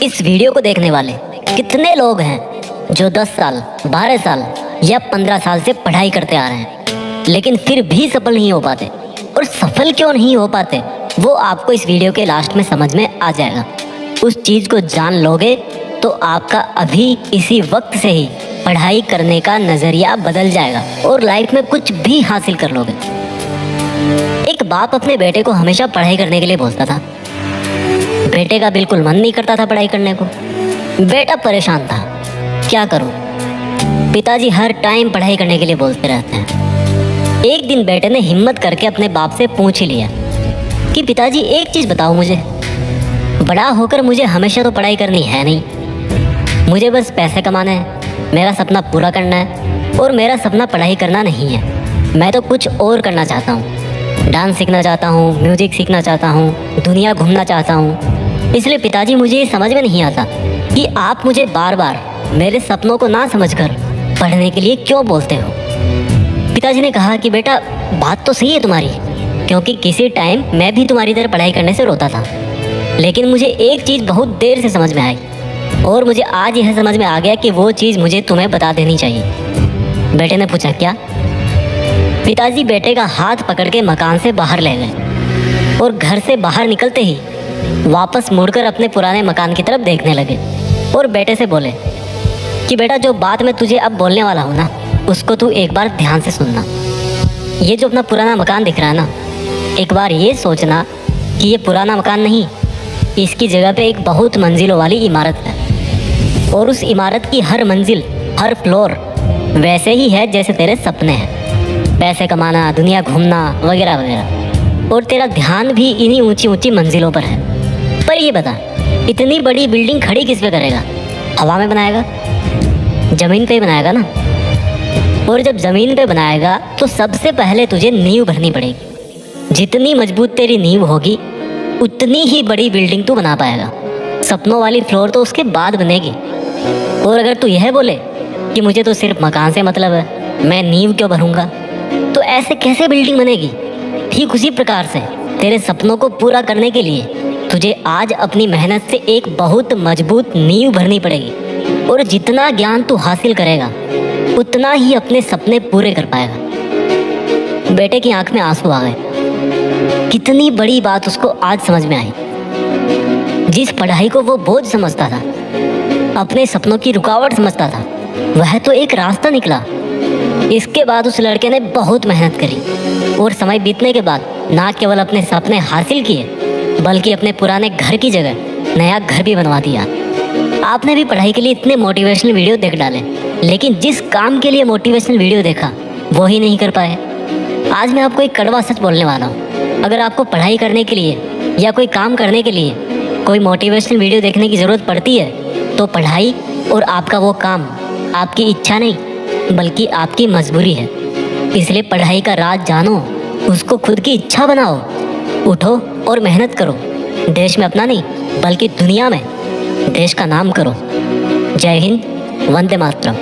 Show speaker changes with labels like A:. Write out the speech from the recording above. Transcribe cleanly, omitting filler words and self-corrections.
A: इस वीडियो को देखने वाले कितने लोग हैं जो 10 साल, 12 साल या 15 साल से पढ़ाई करते आ रहे हैं लेकिन फिर भी सफल नहीं हो पाते। और सफल क्यों नहीं हो पाते वो आपको इस वीडियो के लास्ट में समझ में आ जाएगा। उस चीज़ को जान लोगे तो आपका अभी इसी वक्त से ही पढ़ाई करने का नज़रिया बदल जाएगा और लाइफ में कुछ भी हासिल कर लोगे। एक बाप अपने बेटे को हमेशा पढ़ाई करने के लिए बोलता था। बेटे का बिल्कुल मन नहीं करता था पढ़ाई करने को। बेटा परेशान था, क्या करूं? पिताजी हर टाइम पढ़ाई करने के लिए बोलते रहते हैं। एक दिन बेटे ने हिम्मत करके अपने बाप से पूछ ही लिया कि पिताजी एक चीज़ बताओ मुझे, बड़ा होकर मुझे हमेशा तो पढ़ाई करनी है नहीं, मुझे बस पैसे कमाने हैं, मेरा सपना पूरा करना है और मेरा सपना पढ़ाई करना नहीं है। मैं तो कुछ और करना चाहता हूँ, डांस सीखना चाहता हूँ, म्यूजिक सीखना चाहता हूँ, दुनिया घूमना चाहता हूँ। इसलिए पिताजी मुझे ये समझ में नहीं आता कि आप मुझे बार बार मेरे सपनों को ना समझकर पढ़ने के लिए क्यों बोलते हो। पिताजी ने कहा कि बेटा बात तो सही है तुम्हारी, क्योंकि किसी टाइम मैं भी तुम्हारी तरह पढ़ाई करने से रोता था, लेकिन मुझे एक चीज़ बहुत देर से समझ में आई और मुझे आज यह समझ में आ गया कि वो चीज़ मुझे तुम्हें बता देनी चाहिए। बेटे ने पूछा क्या? पिताजी बेटे का हाथ पकड़ के मकान से बाहर ले गए और घर से बाहर निकलते ही वापस मुड़कर अपने पुराने मकान की तरफ देखने लगे और बेटे से बोले कि बेटा जो बात मैं तुझे अब बोलने वाला हूँ ना, उसको तू एक बार ध्यान से सुनना। ये जो अपना पुराना मकान दिख रहा है ना, एक बार ये सोचना कि ये पुराना मकान नहीं, इसकी जगह पे एक बहुत मंजिलों वाली इमारत है और उस इमारत की हर मंजिल, हर फ्लोर वैसे ही है जैसे तेरे सपने हैं, पैसे कमाना, दुनिया घूमना वगैरह वगैरह। और तेरा ध्यान भी इन्हीं ऊंची ऊंची मंजिलों पर है। पर ये बता, इतनी बड़ी बिल्डिंग खड़ी किस पे करेगा? हवा में बनाएगा? ज़मीन पे ही बनाएगा ना। और जब ज़मीन पे बनाएगा तो सबसे पहले तुझे नींव भरनी पड़ेगी। जितनी मजबूत तेरी नींव होगी उतनी ही बड़ी बिल्डिंग तू बना पाएगा। सपनों वाली फ्लोर तो उसके बाद बनेगी। और अगर तू यह बोले कि मुझे तो सिर्फ मकान से मतलब है, मैं नींव क्यों भरूंगा, तो ऐसे कैसे बिल्डिंग बनेगी? ठीक उसी प्रकार से तेरे सपनों को पूरा करने के लिए तुझे आज अपनी मेहनत से एक बहुत मजबूत नींव भरनी पड़ेगी। और जितना ज्ञान तू हासिल करेगा उतना ही अपने सपने पूरे कर पाएगा। बेटे की आंख में आंसू आ गए। कितनी बड़ी बात उसको आज समझ में आई। जिस पढ़ाई को वो बोझ समझता था, अपने सपनों की रुकावट समझता था, वह तो एक रास्ता निकला। इसके बाद उस लड़के ने बहुत मेहनत करी और समय बीतने के बाद ना केवल अपने सपने हासिल किए बल्कि अपने पुराने घर की जगह नया घर भी बनवा दिया। आपने भी पढ़ाई के लिए इतने मोटिवेशनल वीडियो देख डाले, लेकिन जिस काम के लिए मोटिवेशनल वीडियो देखा वो ही नहीं कर पाए। आज मैं आपको एक कड़वा सच बोलने वाला हूँ। अगर आपको पढ़ाई करने के लिए या कोई काम करने के लिए कोई मोटिवेशनल वीडियो देखने की ज़रूरत पड़ती है तो पढ़ाई और आपका वो काम आपकी इच्छा नहीं बल्कि आपकी मजबूरी है। इसलिए पढ़ाई का राज जानो, उसको खुद की इच्छा बनाओ, उठो और मेहनत करो। देश में अपना नहीं बल्कि दुनिया में देश का नाम करो। जय हिंद, वंदे मातरम।